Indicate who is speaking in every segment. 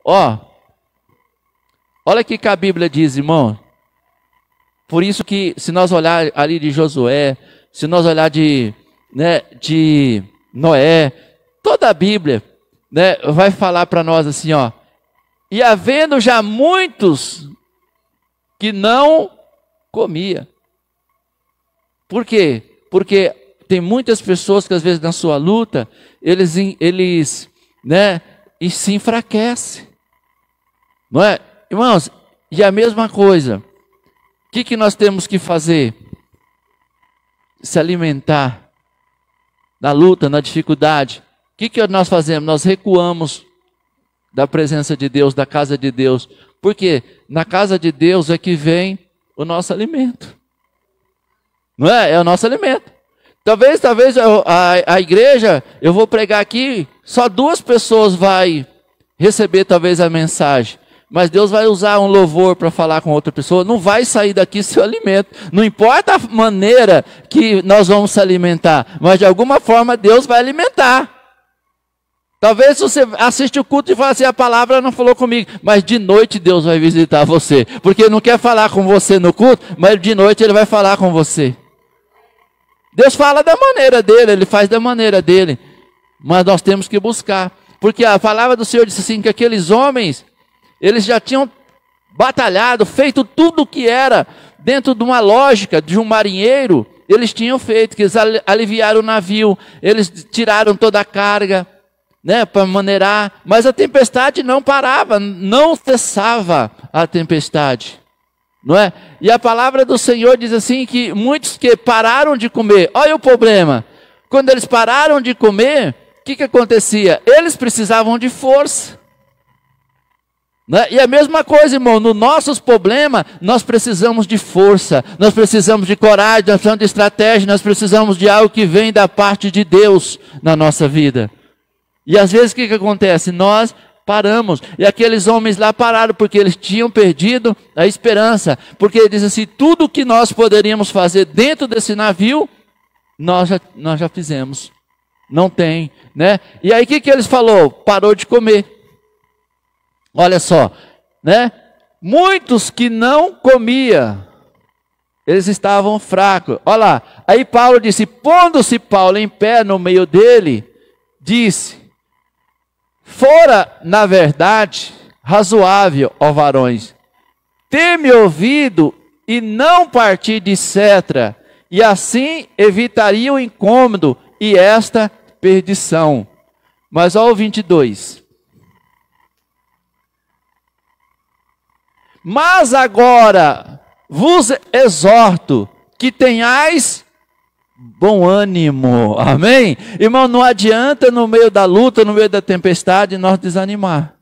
Speaker 1: Ó, olha o que a Bíblia diz, irmão. Por isso que se nós olhar ali de Josué, se nós olhar de Noé, toda a Bíblia, né, vai falar para nós assim, ó. E havendo já muitos que não comia. Por quê? Porque tem muitas pessoas que às vezes na sua luta, eles e se enfraquecem. Não é? Irmãos, e a mesma coisa. O que nós temos que fazer? Se alimentar na luta, na dificuldade. O que nós fazemos? Nós recuamos da presença de Deus, da casa de Deus. Porque na casa de Deus é que vem o nosso alimento. Não é? É o nosso alimento. Talvez a igreja, eu vou pregar aqui, só 2 pessoas vai receber talvez a mensagem. Mas Deus vai usar um louvor para falar com outra pessoa. Não vai sair daqui seu alimento. Não importa a maneira que nós vamos se alimentar. Mas de alguma forma Deus vai alimentar. Talvez você assiste o culto e fala assim, a palavra não falou comigo. Mas de noite Deus vai visitar você. Porque Ele não quer falar com você no culto, mas de noite Ele vai falar com você. Deus fala da maneira dele, Ele faz da maneira dele. Mas nós temos que buscar. Porque a palavra do Senhor disse assim, que aqueles homens, eles já tinham batalhado, feito tudo o que era dentro de uma lógica de um marinheiro, eles tinham feito, que eles aliviaram o navio, eles tiraram toda a carga, né, para maneirar, mas a tempestade não parava, não cessava a tempestade, não é? E a palavra do Senhor diz assim, que muitos que pararam de comer, olha o problema, quando eles pararam de comer, o que acontecia? Eles precisavam de força. E a mesma coisa, irmão, nos nossos problemas, nós precisamos de força, nós precisamos de coragem, nós precisamos de estratégia, nós precisamos de algo que vem da parte de Deus na nossa vida. E às vezes o que acontece? Nós paramos, e aqueles homens lá pararam porque eles tinham perdido a esperança, porque ele diz assim, tudo que nós poderíamos fazer dentro desse navio, nós já fizemos, não tem, né? E aí o que eles falou? Parou de comer. Olha só, né? Muitos que não comia, eles estavam fracos. Olha lá, aí Paulo disse, pondo-se Paulo em pé no meio dele, disse, fora, na verdade, razoável, ó varões, ter-me ouvido e não partir de Cetra, e assim evitaria o incômodo e esta perdição. Mas olha o 22. Mas agora vos exorto que tenhais bom ânimo, amém? Irmão, não adianta no meio da luta, no meio da tempestade, nós desanimar.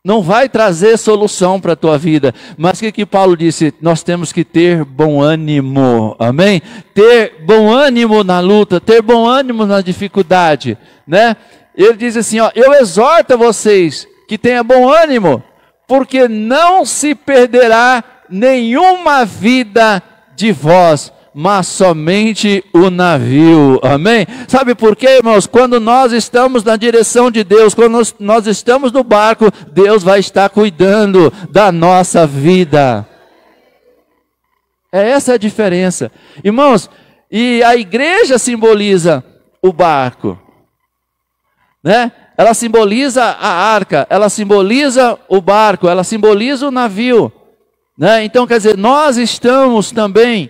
Speaker 1: Não vai trazer solução para a tua vida. Mas o que Paulo disse? Nós temos que ter bom ânimo, amém? Ter bom ânimo na luta, ter bom ânimo na dificuldade, né? Ele diz assim, ó, eu exorto a vocês que tenham bom ânimo, porque não se perderá nenhuma vida de vós, mas somente o navio, amém? Sabe por quê, irmãos? Quando nós estamos na direção de Deus, quando nós estamos no barco, Deus vai estar cuidando da nossa vida. É essa a diferença. Irmãos, e a igreja simboliza o barco, né? Ela simboliza a arca, ela simboliza o barco, ela simboliza o navio, né? Então, quer dizer, nós estamos também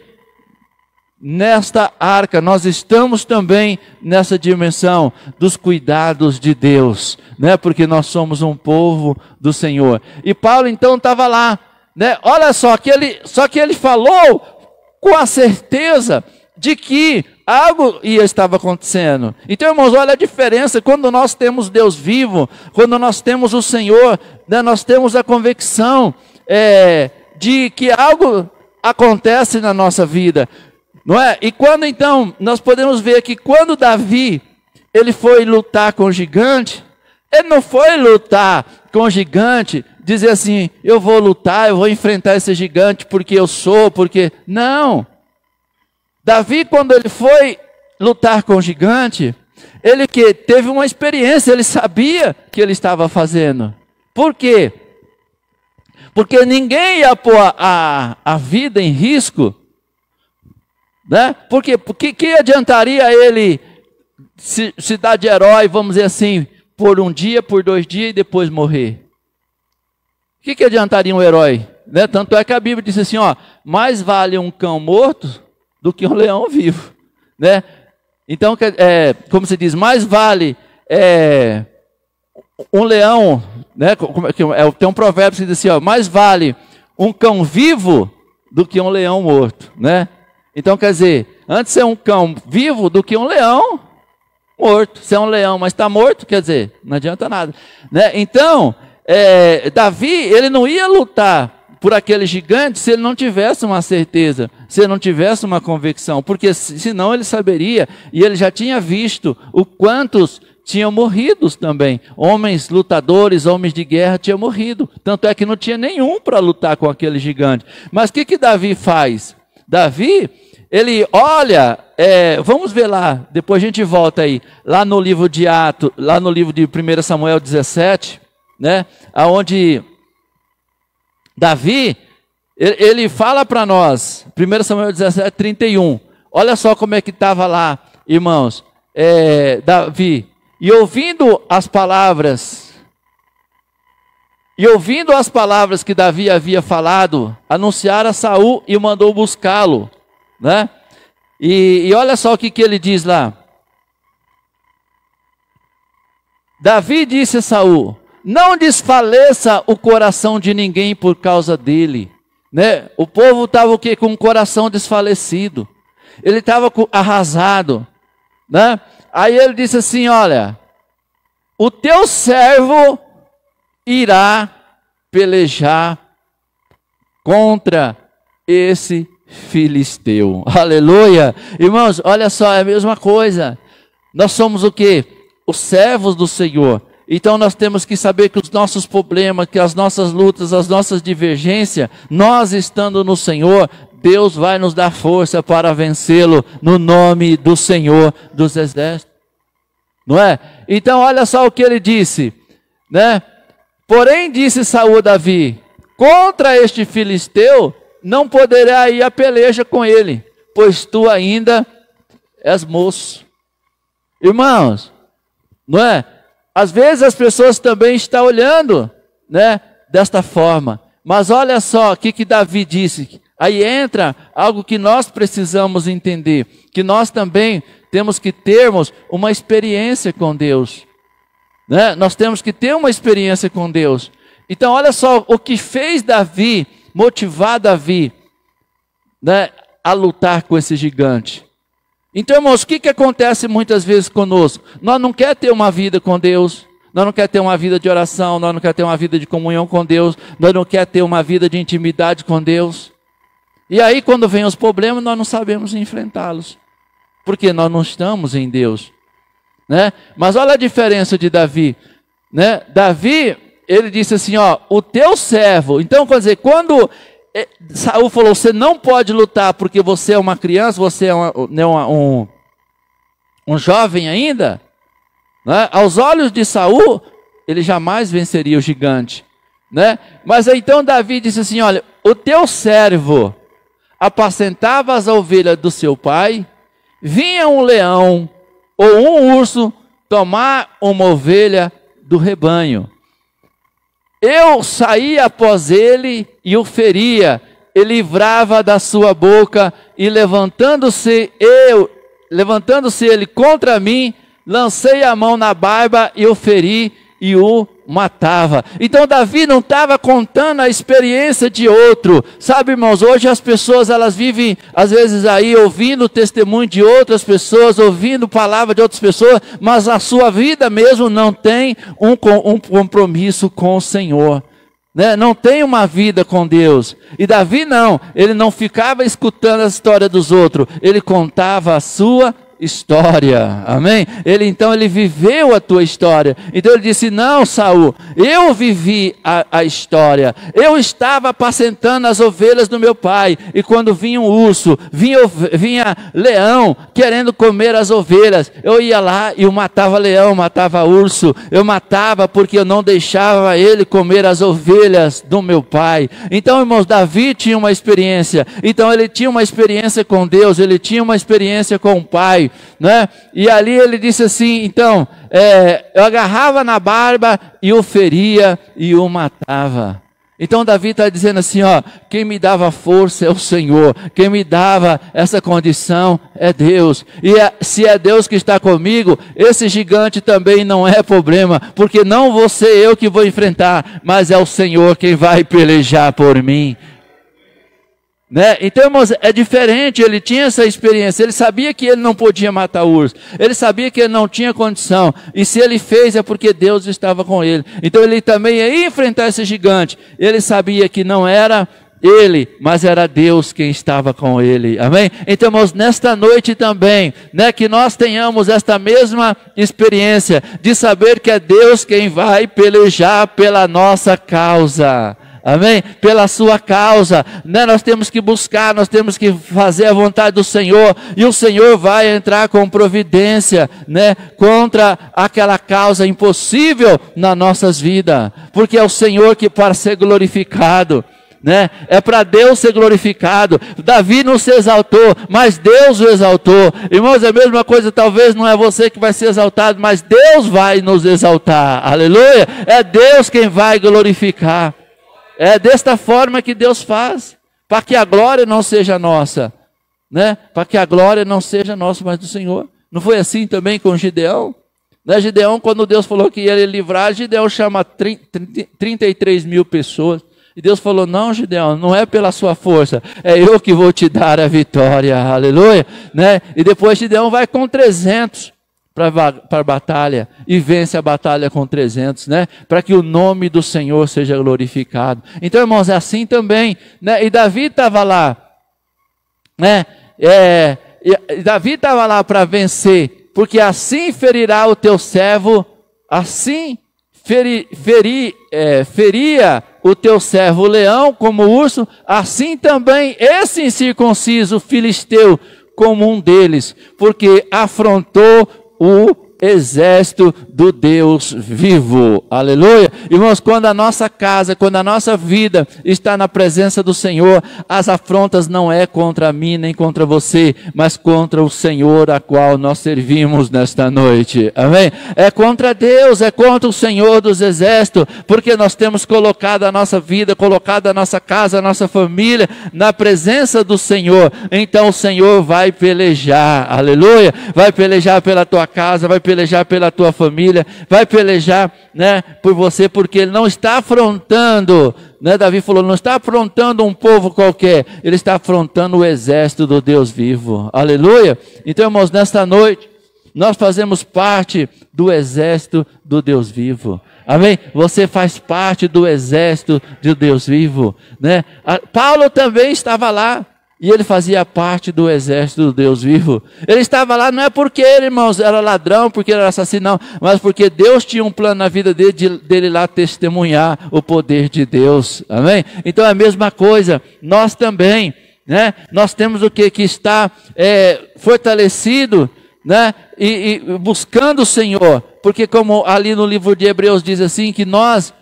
Speaker 1: nesta arca, nós estamos também nessa dimensão dos cuidados de Deus, né? Porque nós somos um povo do Senhor. E Paulo então estava lá, né? Olha só que ele falou com a certeza de que algo estava acontecendo. Então, irmãos, olha a diferença. Quando nós temos Deus vivo, quando nós temos o Senhor, né, nós temos a convicção de que algo acontece na nossa vida, não é? E quando então, nós podemos ver que quando Davi, ele foi lutar com o gigante, ele não foi lutar com o gigante, dizer assim, eu vou lutar, eu vou enfrentar esse gigante porque eu sou, porque... Não! Davi, quando ele foi lutar com o gigante, ele que teve uma experiência, ele sabia o que ele estava fazendo. Por quê? Porque ninguém ia pôr a vida em risco, né? Porque que adiantaria ele se dar de herói, vamos dizer assim, por um dia, por 2 dias e depois morrer? O que adiantaria um herói? Né? Tanto é que a Bíblia diz assim, ó, mais vale um cão morto do que um leão vivo, né? Então, como se diz, mais vale um leão, né? Tem um provérbio que diz assim, ó, mais vale um cão vivo do que um leão morto, né? Então, quer dizer, antes de ser um cão vivo do que um leão morto. Se é um leão, mas está morto, quer dizer, não adianta nada, né? Então, Davi, ele não ia lutar por aquele gigante se ele não tivesse uma certeza, se ele não tivesse uma convicção, porque senão ele saberia, e ele já tinha visto o quantos tinham morrido também, homens lutadores, homens de guerra tinham morrido, tanto é que não tinha nenhum para lutar com aquele gigante. Mas o que Davi faz? Davi, ele olha, vamos ver lá, depois a gente volta aí, lá no livro de Atos, lá no livro de 1 Samuel 17, né, onde Davi, ele fala para nós, 1 Samuel 17, 31, olha só como é que estava lá, irmãos, Davi, e ouvindo as palavras que Davi havia falado, anunciaram a Saul e mandou buscá-lo, né? E olha só o que ele diz lá. Davi disse a Saul: não desfaleça o coração de ninguém por causa dele, né? O povo estava o quê? Com o coração desfalecido. Ele estava arrasado, né? Aí ele disse assim, olha, o teu servo irá pelejar contra esse filisteu. Aleluia! Irmãos, olha só, é a mesma coisa. Nós somos o quê? Os servos do Senhor. Então nós temos que saber que os nossos problemas, que as nossas lutas, as nossas divergências, nós estando no Senhor, Deus vai nos dar força para vencê-lo no nome do Senhor dos Exércitos. Não é? Então olha só o que ele disse, né? Porém disse Saul a Davi: contra este filisteu não poderá ir a peleja com ele, pois tu ainda és moço. Irmãos, não é? Às vezes as pessoas também estão olhando, né, desta forma. Mas olha só o que Davi disse. Aí entra algo que nós precisamos entender, que nós também temos que termos uma experiência com Deus, né? Nós temos que ter uma experiência com Deus. Então olha só o que fez Davi, motivar Davi, né, a lutar com esse gigante. Então, irmãos, o que acontece muitas vezes conosco? Nós não queremos ter uma vida com Deus, nós não queremos ter uma vida de oração, nós não queremos ter uma vida de comunhão com Deus, nós não queremos ter uma vida de intimidade com Deus. E aí, quando vem os problemas, nós não sabemos enfrentá-los, porque nós não estamos em Deus, né? Mas olha a diferença de Davi, né? Davi, ele disse assim, ó, o teu servo. Então, quer dizer, quando Saul falou, você não pode lutar porque você é uma criança, você é um jovem ainda, né? Aos olhos de Saul, ele jamais venceria o gigante, né? Mas então Davi disse assim, olha, o teu servo apacentava as ovelhas do seu pai, vinha um leão ou um urso tomar uma ovelha do rebanho. Eu saía após ele e o feria, e livrava da sua boca, e levantando-se ele contra mim, lancei a mão na barba e o feri e o matava. Então Davi não estava contando a experiência de outro. Sabe, irmãos, hoje as pessoas, elas vivem às vezes aí ouvindo o testemunho de outras pessoas, ouvindo palavra de outras pessoas, mas a sua vida mesmo não tem um compromisso com o Senhor, né? Não tem uma vida com Deus. E Davi não, ele não ficava escutando a história dos outros, ele contava a sua história, amém? Ele viveu a tua história. Então ele disse: não, Saul, eu vivi a história. Eu estava apacentando as ovelhas do meu pai, e quando vinha um urso, vinha leão querendo comer as ovelhas, eu ia lá e eu matava leão, matava urso, eu matava porque eu não deixava ele comer as ovelhas do meu pai. Então, irmãos, Davi tinha uma experiência. Então ele tinha uma experiência com Deus, ele tinha uma experiência com o pai, né? E ali ele disse assim: então, eu agarrava na barba e o feria e o matava. Então Davi está dizendo assim, ó, quem me dava força é o Senhor, quem me dava essa condição é Deus, e se é Deus que está comigo, esse gigante também não é problema, porque não vou ser eu que vou enfrentar, mas é o Senhor quem vai pelejar por mim. Né? Então, irmãos, é diferente. Ele tinha essa experiência, ele sabia que ele não podia matar o urso, ele sabia que ele não tinha condição, e se ele fez é porque Deus estava com ele. Então ele também ia enfrentar esse gigante. Ele sabia que não era ele, mas era Deus quem estava com ele, amém? Então, irmãos, nesta noite também, né, que nós tenhamos esta mesma experiência, de saber que é Deus quem vai pelejar pela nossa causa. Amém? Pela sua causa, né? Nós temos que buscar, nós temos que fazer a vontade do Senhor, e o Senhor vai entrar com providência, né? Contra aquela causa impossível nas nossas vidas, porque é o Senhor que para ser glorificado, né? É para Deus ser glorificado. Davi não se exaltou, mas Deus o exaltou. Irmãos, é a mesma coisa, talvez não é você que vai ser exaltado, mas Deus vai nos exaltar, aleluia, é Deus quem vai glorificar. É desta forma que Deus faz, para que a glória não seja nossa, né? Para que a glória não seja nossa, mas do Senhor. Não foi assim também com Gideão? Né? Gideão, quando Deus falou que ia ele livrar, Gideão chama 33 mil pessoas. E Deus falou: não, Gideão, não é pela sua força, é eu que vou te dar a vitória, aleluia. Né? E depois Gideão vai com 300 para a batalha, e vence a batalha com 300, né? Para que o nome do Senhor seja glorificado. Então, irmãos, é assim também, né? E Davi estava lá, né? E Davi estava lá para vencer, porque assim ferirá o teu servo, assim feria o teu servo o leão como o urso, assim também esse incircunciso filisteu como um deles, porque afrontou o exército do Deus vivo, aleluia. Irmãos, quando a nossa casa, quando a nossa vida está na presença do Senhor, as afrontas não é contra mim nem contra você, mas contra o Senhor a qual nós servimos nesta noite, amém? É contra Deus, é contra o Senhor dos exércitos, porque nós temos colocado a nossa vida, colocado a nossa casa, a nossa família na presença do Senhor. Então o Senhor vai pelejar, aleluia, vai pelejar pela tua casa, vai pelejar pela tua família, vai pelejar, né, por você, porque Ele não está afrontando, né, Davi falou, não está afrontando um povo qualquer, Ele está afrontando o exército do Deus vivo, aleluia. Então, irmãos, nesta noite, nós fazemos parte do exército do Deus vivo, amém? Você faz parte do exército do Deus vivo, né? Paulo também estava lá, e ele fazia parte do exército do Deus vivo. Ele estava lá, não é porque ele, irmãos, era ladrão, porque ele era assassino, não, mas porque Deus tinha um plano na vida dele lá testemunhar o poder de Deus, amém? Então é a mesma coisa, nós também, né? Nós temos o que está fortalecido, né? E buscando o Senhor, porque como ali no livro de Hebreus diz assim, que nós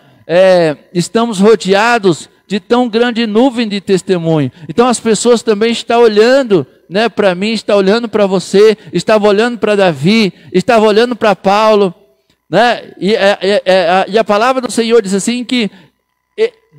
Speaker 1: estamos rodeados de tão grande nuvem de testemunho. Então as pessoas também estão olhando, né, para mim, estão olhando para você, estavam olhando para Davi, estavam olhando para Paulo, né? E a palavra do Senhor diz assim que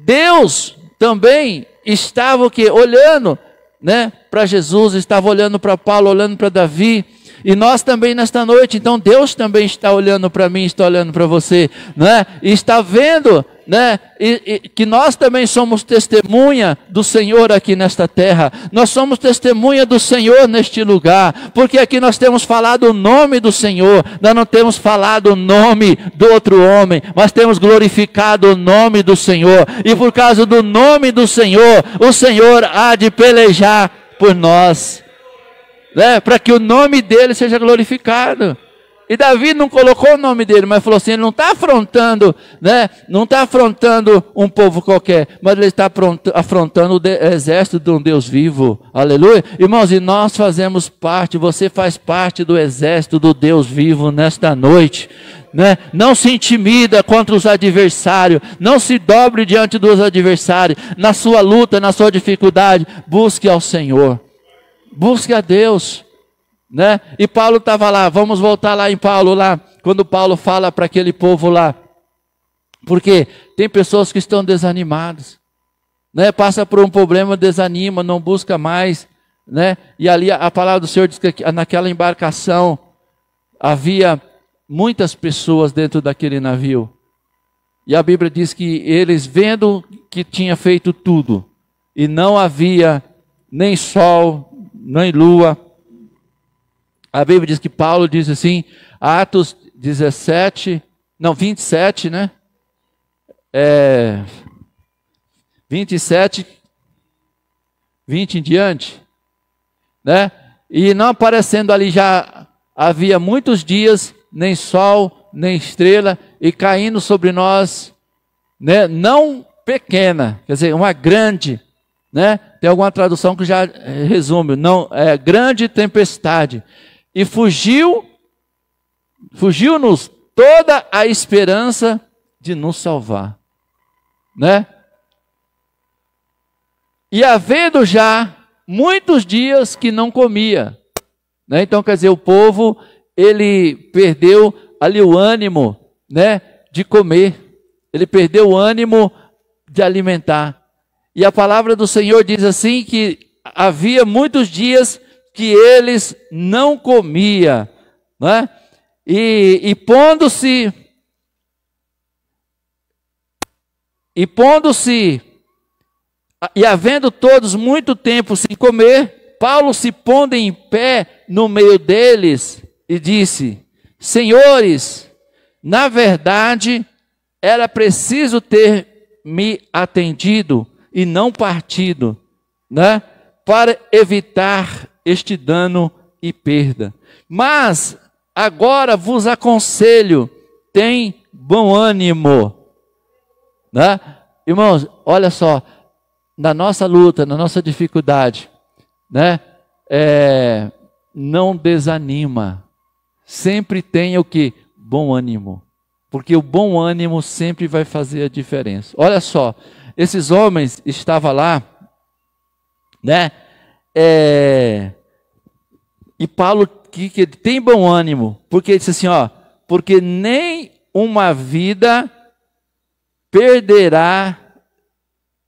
Speaker 1: Deus também estava o quê? Olhando, né, para Jesus, estava olhando para Paulo, olhando para Davi. E nós também nesta noite, então Deus também está olhando para mim, está olhando para você, né? E está vendo, né? E que nós também somos testemunha do Senhor aqui nesta terra. Nós somos testemunha do Senhor neste lugar, porque aqui nós temos falado o nome do Senhor, nós não temos falado o nome do outro homem, mas temos glorificado o nome do Senhor, e por causa do nome do Senhor, o Senhor há de pelejar por nós. né? Para que o nome dele seja glorificado. E Davi não colocou o nome dele, mas falou assim, ele não está afrontando, né? Não está afrontando um povo qualquer, mas ele está afrontando o exército de um Deus vivo. Aleluia. Irmãos, e nós fazemos parte, você faz parte do exército do Deus vivo nesta noite. Né? Não se intimida contra os adversários, não se dobre diante dos adversários. Na sua luta, na sua dificuldade, busque ao Senhor. Busque a Deus. Né? E Paulo estava lá, vamos voltar lá em Paulo, lá, quando Paulo fala para aquele povo lá, porque tem pessoas que estão desanimadas, né? Passa por um problema, desanima, não busca mais, né? E ali a palavra do Senhor diz que naquela embarcação havia muitas pessoas dentro daquele navio, e a Bíblia diz que eles, vendo que tinha feito tudo, e não havia nem sol, nem lua. A Bíblia diz que Paulo diz assim, Atos 27, né? 27, 20 em diante, né? E não aparecendo ali já havia muitos dias, nem sol, nem estrela, e caindo sobre nós, né? Não pequena, quer dizer, uma grande, né? Tem alguma tradução que já resume, não, grande tempestade. E fugiu-nos toda a esperança de nos salvar, né? E havendo já muitos dias que não comia, né? Então, quer dizer, o povo, ele perdeu ali o ânimo, né, de comer, ele perdeu o ânimo de alimentar. E a palavra do Senhor diz assim, que havia muitos dias que eles não comia, né? E pondo-se, e havendo todos muito tempo sem comer, Paulo se pondo em pé no meio deles e disse, senhores, na verdade era preciso ter me atendido e não partido, né? Para evitar este dano e perda. Mas agora vos aconselho, tem bom ânimo, né? Irmãos, olha só, na nossa luta, na nossa dificuldade, né? Não desanima, sempre tenha o que? Bom ânimo, porque o bom ânimo sempre vai fazer a diferença. Olha só, esses homens estavam lá, né? E Paulo que tem bom ânimo, porque ele disse assim, ó, porque nem uma vida perderá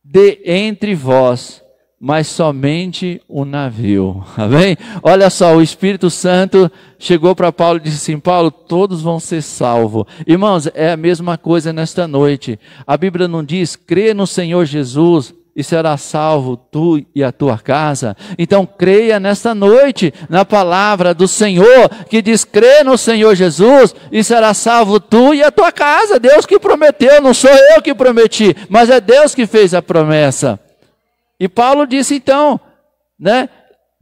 Speaker 1: de entre vós, mas somente o navio. Amém? Olha só, o Espírito Santo chegou para Paulo e disse assim, Paulo, todos vão ser salvos. Irmãos, é a mesma coisa nesta noite. A Bíblia não diz, crê no Senhor Jesus e será salvo tu e a tua casa. Então creia nesta noite na palavra do Senhor, que diz, crê no Senhor Jesus e será salvo tu e a tua casa. Deus que prometeu, não sou eu que prometi, mas é Deus que fez a promessa. E Paulo disse então, né?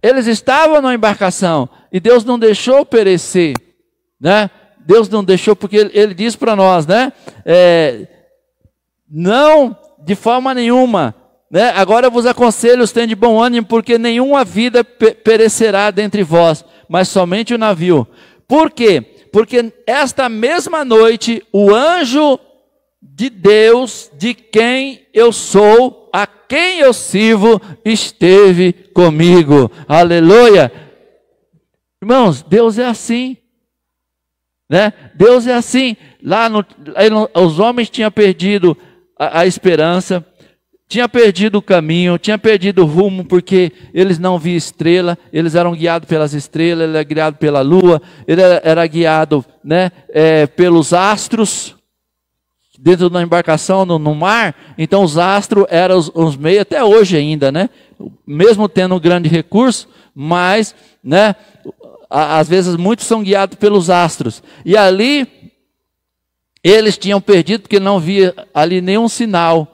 Speaker 1: Eles estavam na embarcação e Deus não deixou perecer, né? Deus não deixou, porque ele diz para nós, né? Não, de forma nenhuma, né? Agora eu vos aconselho, tenham de bom ânimo, porque nenhuma vida perecerá dentre vós, mas somente o navio. Por quê? Porque esta mesma noite o anjo de Deus, de quem eu sou, a quem eu sirvo, esteve comigo. Aleluia! Irmãos, Deus é assim, né? Deus é assim. Os homens tinham perdido a esperança, tinha perdido o caminho, tinha perdido o rumo, porque eles não viam estrela, eles eram guiados pelas estrelas, ele era guiado pela lua, ele era guiado, né, pelos astros, dentro da embarcação, no mar. Então os astros eram os meios, até hoje ainda, né, mesmo tendo um grande recurso, mas, né, às vezes muitos são guiados pelos astros, e ali, eles tinham perdido, porque não via ali nenhum sinal.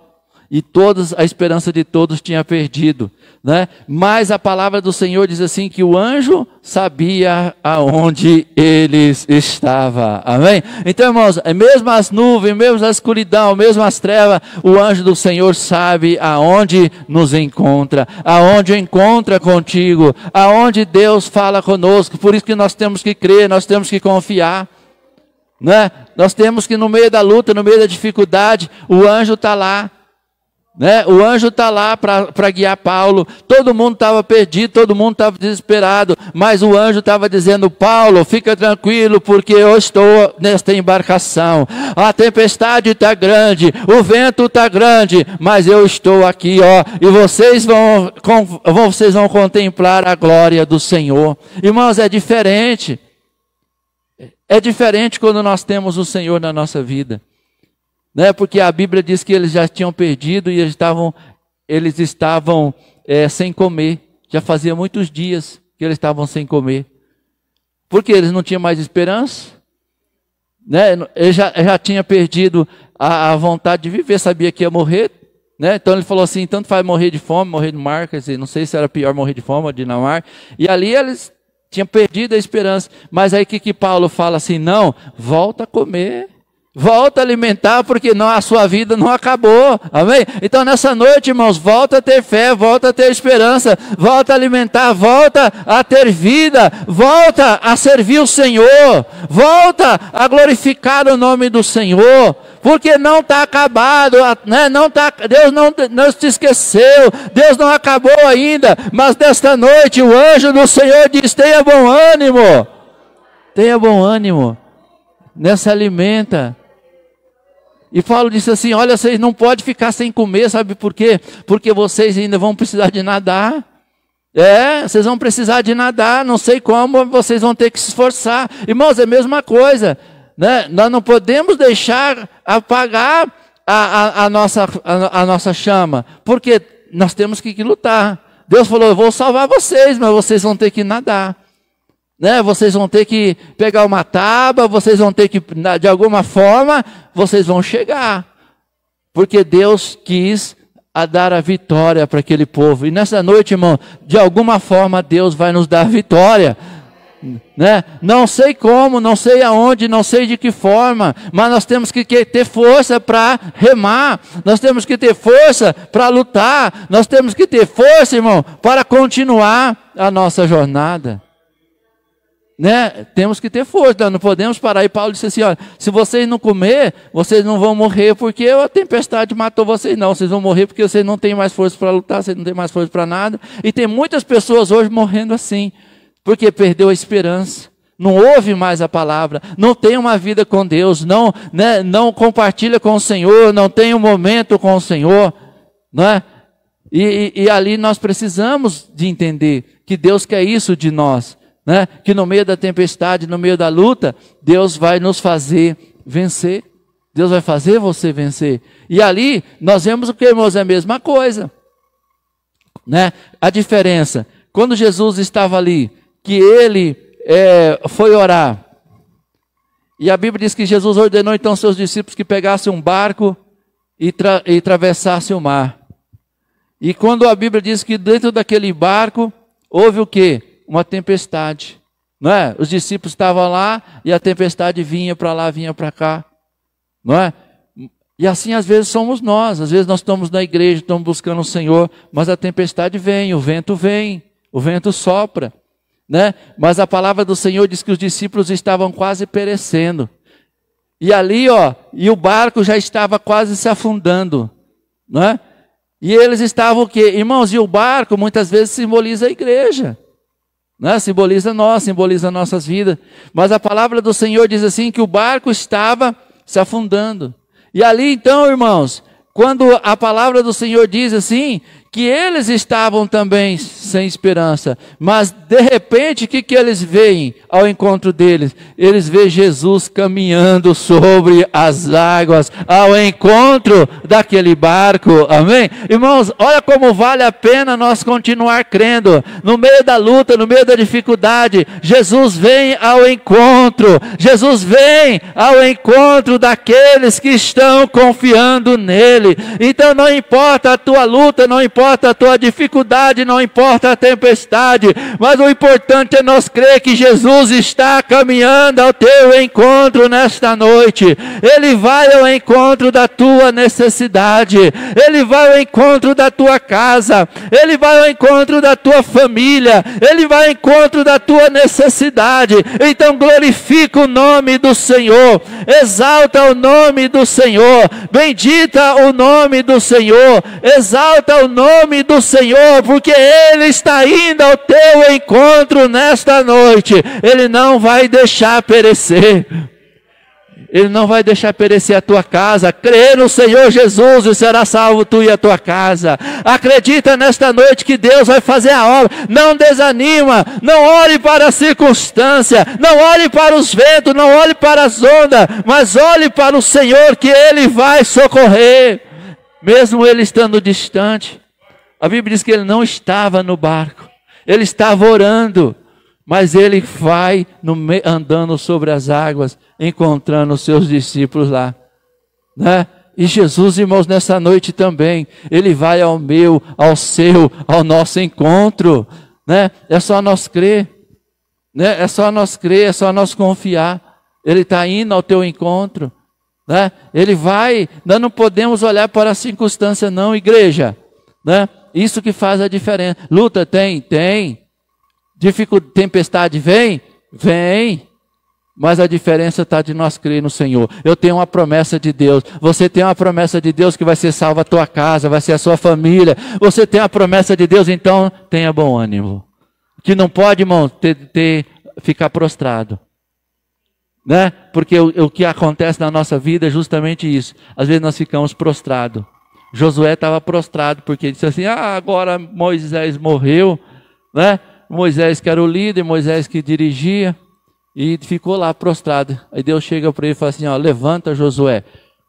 Speaker 1: e todos, a esperança de todos tinha perdido, né? Mas a palavra do Senhor diz assim, que o anjo sabia aonde eles estavam, amém? Então, irmãos, mesmo as nuvens, mesmo a escuridão, mesmo as trevas, o anjo do Senhor sabe aonde nos encontra, aonde encontra contigo, aonde Deus fala conosco. Por isso que nós temos que crer, nós temos que confiar, né? Nós temos que, no meio da luta, no meio da dificuldade, o anjo está lá, né? O anjo está lá para guiar Paulo. Todo mundo estava perdido, todo mundo estava desesperado, mas o anjo estava dizendo: Paulo, fica tranquilo, porque eu estou nesta embarcação. A tempestade está grande, o vento está grande, mas eu estou aqui, ó, e vocês vão contemplar a glória do Senhor. Irmãos, é diferente. É diferente quando nós temos o Senhor na nossa vida, né? Porque a Bíblia diz que eles já tinham perdido e eles estavam sem comer. Já fazia muitos dias que eles estavam sem comer. Porque eles não tinham mais esperança, né? Ele já tinha perdido a vontade de viver, sabia que ia morrer, né? Então ele falou assim: tanto faz morrer de fome, morrer no mar, quer dizer, não sei se era pior morrer de fome ou de na mar. E ali eles tinham perdido a esperança. Mas aí que Paulo fala assim: não, volta a comer, volta a alimentar, porque não, a sua vida não acabou, amém? Então nessa noite, irmãos, volta a ter fé, volta a ter esperança, volta a alimentar, volta a ter vida, volta a servir o Senhor, volta a glorificar o nome do Senhor, porque não está acabado, né? Deus não te esqueceu, Deus não acabou ainda, mas nesta noite o anjo do Senhor diz: tenha bom ânimo, tenha bom ânimo, nessa alimenta. E Paulo disse assim: olha, vocês não podem ficar sem comer, sabe por quê? Porque vocês ainda vão precisar de nadar. Vocês vão precisar de nadar, não sei como, vocês vão ter que se esforçar. Irmãos, é a mesma coisa, né? Nós não podemos deixar apagar a nossa chama, porque nós temos que lutar. Deus falou: eu vou salvar vocês, mas vocês vão ter que nadar, né? Vocês vão ter que pegar uma tábua, vocês vão ter que, de alguma forma, vocês vão chegar, porque Deus quis dar a vitória para aquele povo. E nessa noite, irmão, de alguma forma Deus vai nos dar vitória, né? Não sei como, não sei aonde, não sei de que forma, mas nós temos que ter força para remar, nós temos que ter força para lutar, nós temos que ter força, irmão, para continuar a nossa jornada, né? Temos que ter força, não podemos parar. E Paulo disse assim: olha, se vocês não comer, vocês não vão morrer porque a tempestade matou vocês, não. Vocês vão morrer porque vocês não têm mais força para lutar, vocês não têm mais força para nada. E tem muitas pessoas hoje morrendo assim, porque perdeu a esperança, não ouve mais a palavra, não tem uma vida com Deus, não compartilha com o Senhor, não tem um momento com o Senhor, não é? E ali nós precisamos de entender que Deus quer isso de nós, né? Que no meio da tempestade, no meio da luta, Deus vai nos fazer vencer. Deus vai fazer você vencer. E ali nós vemos o que, irmãos? É a mesma coisa, né? A diferença, quando Jesus estava ali, que ele foi orar, e a Bíblia diz que Jesus ordenou então aos seus discípulos que pegassem um barco e atravessassem o mar. E quando a Bíblia diz que dentro daquele barco houve o quê? Uma tempestade, não é? Os discípulos estavam lá e a tempestade vinha para lá, vinha para cá, não é? E assim às vezes somos nós. Às vezes nós estamos na igreja, estamos buscando o Senhor, mas a tempestade vem, o vento sopra, né? Mas a palavra do Senhor diz que os discípulos estavam quase perecendo, e ali, ó, e o barco já estava quase se afundando, não é? E eles estavam o quê? Irmãos, e o barco muitas vezes simboliza a igreja, né? Simboliza nós, simboliza nossas vidas. Mas a palavra do Senhor diz assim, que o barco estava se afundando. E ali então, irmãos, quando a palavra do Senhor diz assim, que eles estavam também sem esperança, mas de repente, o que eles veem ao encontro deles? Eles veem Jesus caminhando sobre as águas, ao encontro daquele barco, amém? Irmãos, olha como vale a pena nós continuar crendo, no meio da luta, no meio da dificuldade, Jesus vem ao encontro, Jesus vem ao encontro daqueles que estão confiando nele. Então não importa a tua luta, não importa a tua dificuldade, não importa a tempestade, mas o importante é nós crer que Jesus está caminhando ao teu encontro nesta noite. Ele vai ao encontro da tua necessidade, Ele vai ao encontro da tua casa, Ele vai ao encontro da tua família, Ele vai ao encontro da tua necessidade. Então glorifica o nome do Senhor, exalta o nome do Senhor, bendita o nome do Senhor, exalta o nome do Senhor, porque Ele está indo ao teu encontro nesta noite. Ele não vai deixar perecer. Ele não vai deixar perecer a tua casa. Crê no Senhor Jesus e será salvo tu e a tua casa. Acredita nesta noite que Deus vai fazer a obra. Não desanima, não olhe para a circunstância, não olhe para os ventos, não olhe para as ondas, mas olhe para o Senhor, que Ele vai socorrer, mesmo Ele estando distante. A Bíblia diz que Ele não estava no barco, Ele estava orando, mas Ele vai andando sobre as águas, encontrando os seus discípulos lá, né? E Jesus, irmãos, nessa noite também, Ele vai ao meu, ao seu, ao nosso encontro, né? É só nós crer, né? É só nós crer, é só nós confiar. Ele está indo ao teu encontro, né? Ele vai. Nós não podemos olhar para a circunstância não, igreja, né? Isso que faz a diferença. Luta tem. Tempestade vem. Mas a diferença está de nós crer no Senhor. Eu tenho uma promessa de Deus. Você tem uma promessa de Deus que vai ser salva a tua casa, vai ser a sua família. Você tem a promessa de Deus, então tenha bom ânimo. Que não pode, irmão, ficar prostrado, né? Porque o que acontece na nossa vida é justamente isso. Às vezes nós ficamos prostrados. Josué estava prostrado porque ele disse assim: agora Moisés morreu, né? Moisés que era o líder, Moisés que dirigia, e ficou lá prostrado. Aí Deus chega para ele e fala assim: levanta, Josué,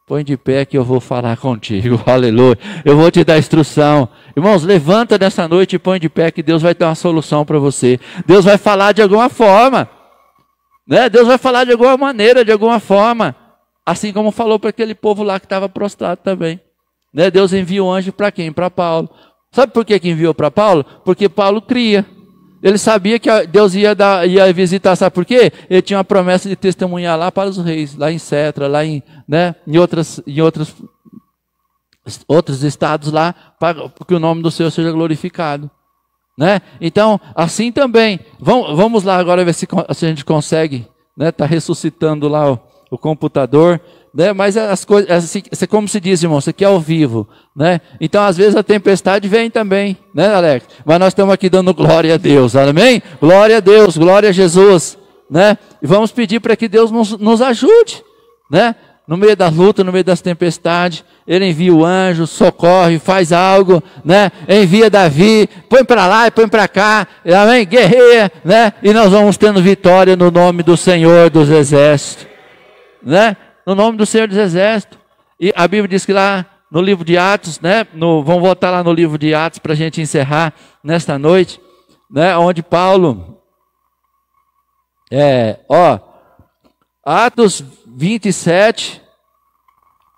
Speaker 1: põe de pé que eu vou falar contigo, aleluia, eu vou te dar instrução. Irmãos, levanta nessa noite e põe de pé que Deus vai ter uma solução para você. Deus vai falar de alguma forma, né? Deus vai falar de alguma maneira, de alguma forma, assim como falou para aquele povo lá que estava prostrado também, né? Deus envia o anjo para quem? Para Paulo. Sabe por que enviou para Paulo? Porque Paulo cria. Ele sabia que Deus ia visitar, sabe por quê? Ele tinha uma promessa de testemunhar lá para os reis, lá em Cetra, lá em outros estados lá, para que o nome do Senhor seja glorificado, né? Então, assim também, vamos lá agora ver se a gente consegue, né? Tá ressuscitando lá o computador, né? Mas as coisas, assim, como se diz, irmão, isso aqui é ao vivo, né? Então, às vezes a tempestade vem também, né, Alex? Mas nós estamos aqui dando glória a Deus, amém? Glória a Deus, glória a Jesus, né? E vamos pedir para que Deus nos ajude, né? No meio da luta, no meio das tempestades, Ele envia o anjo, socorre, faz algo, né? Envia Davi, põe para lá e põe para cá, amém? Guerreia, né? E nós vamos tendo vitória no nome do Senhor dos Exércitos, né? No nome do Senhor dos Exércitos. E a Bíblia diz que lá no livro de Atos, né? Vamos voltar lá no livro de Atos para a gente encerrar nesta noite, né? Onde Paulo, Atos 27,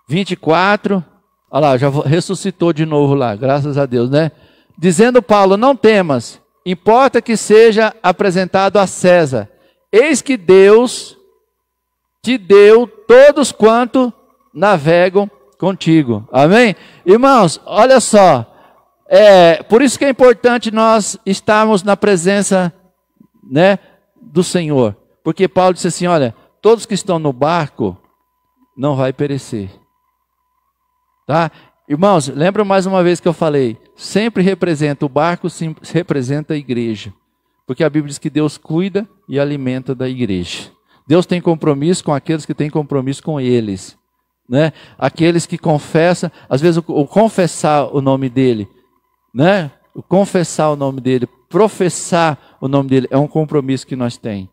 Speaker 1: 24, olha lá, já ressuscitou de novo lá, graças a Deus, né? Dizendo Paulo: não temas, importa que seja apresentado a César. Eis que Deus te deu todos quanto navegam contigo. Amém? Irmãos, olha só, por isso que é importante nós estarmos na presença, né, do Senhor. Porque Paulo disse assim: olha, todos que estão no barco não vai perecer. Tá? Irmãos, lembra mais uma vez que eu falei, sempre representa o barco, sempre representa a igreja. Porque a Bíblia diz que Deus cuida e alimenta da igreja. Deus tem compromisso com aqueles que têm compromisso com eles, né? Aqueles que confessam, às vezes o confessar o nome dele, né? Confessar o nome dele, professar o nome dele, é um compromisso que nós temos,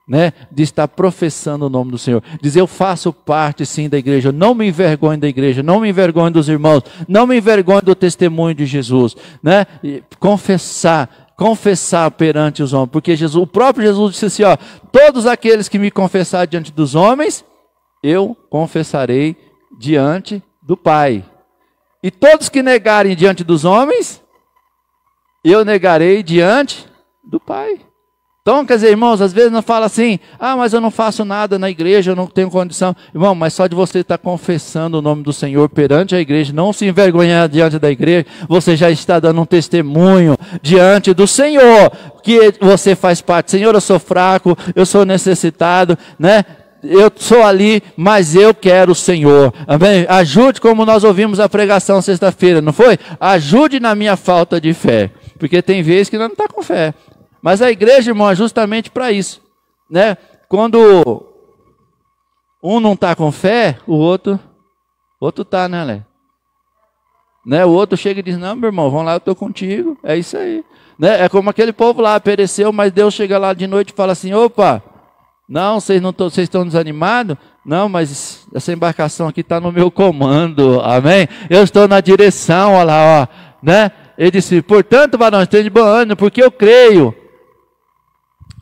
Speaker 1: né? De estar professando o nome do Senhor. Dizer, eu faço parte sim da igreja, eu não me envergonho da igreja, não me envergonho dos irmãos, não me envergonho do testemunho de Jesus, né? E confessar perante os homens, porque Jesus, o próprio Jesus disse assim, ó, todos aqueles que me confessar diante dos homens, eu confessarei diante do Pai. E todos que negarem diante dos homens, eu negarei diante do Pai. Então, quer dizer, irmãos, às vezes nós fala assim, mas eu não faço nada na igreja, eu não tenho condição. Irmão, mas só de você estar confessando o nome do Senhor perante a igreja, não se envergonhar diante da igreja, você já está dando um testemunho diante do Senhor, que você faz parte. Senhor, eu sou fraco, eu sou necessitado, né? Eu sou ali, mas eu quero o Senhor. Amém? Ajude, como nós ouvimos a pregação sexta-feira, não foi? Ajude na minha falta de fé. Porque tem vezes que nós não está com fé. Mas a igreja, irmão, é justamente para isso, né? Quando um não está com fé, o outro está, né, Lé? Né? O outro chega e diz, não, meu irmão, vamos lá, eu estou contigo. É isso aí. Né? É como aquele povo lá, pereceu, mas Deus chega lá de noite e fala assim, opa, não, vocês estão desanimados? Não, mas essa embarcação aqui está no meu comando, amém? Eu estou na direção, olha lá, ó, né? Ele disse, portanto, varões, tenham de bom ânimo, porque eu creio